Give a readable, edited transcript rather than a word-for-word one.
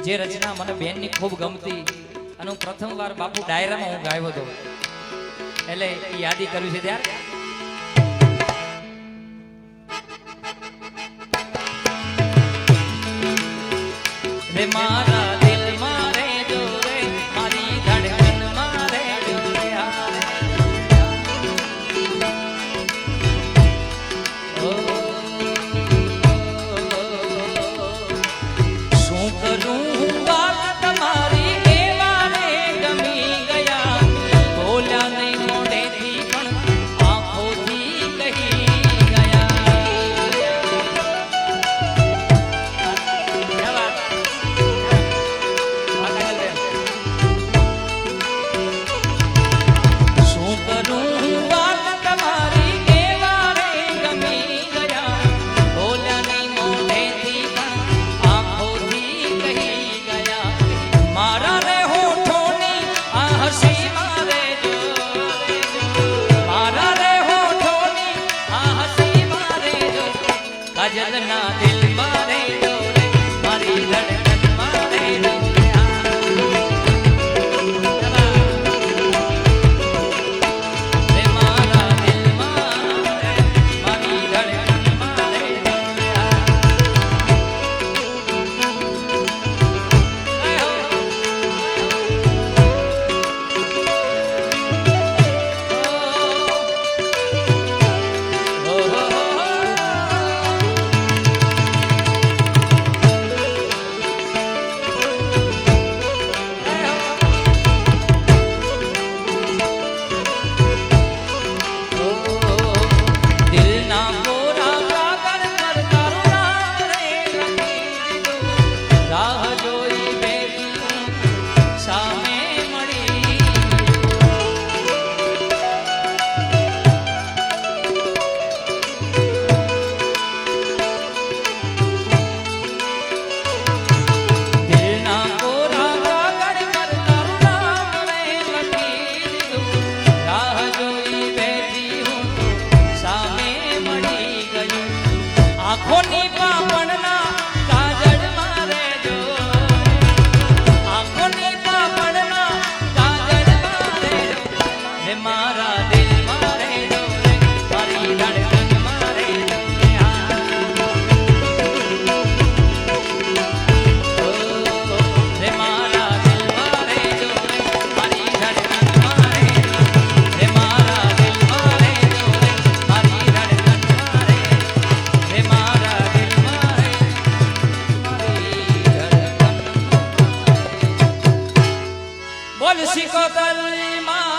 જે રચના મને બેનની ખૂબ ગમતી અને હું પ્રથમવાર બાપુ ડાયરામાં હું ગાયો હતો એટલે એ યાદી કર્યું છે ત્યારે રે મારા દિલ મારે જો રે મારી ધડકન મારે જો રે શું કરું વાત તમારી એવા રે ગમી ગયા બોલ્યા નહીં મોઢેથી પણ આંખોથી કહી કાજલના દિલ મારે જો રે મારી ધડકન મારે જો રે મારા દિલ મારે મારી ધડકન મારે આંખોની પાપણના કાજળ મારે જો આંખોની પાપણના કાજળ મારે જો રે મારા દિલ મારે જો રે મારી ધડકન મારે જો રે મારા દિલ મારે જો રે મારી ધડકન મારે રે મારા દિલ મારે જો રે મારી ધડકન મારે રે મારા દિલ મારે મારી ધડકન બોલ સિકોતર માં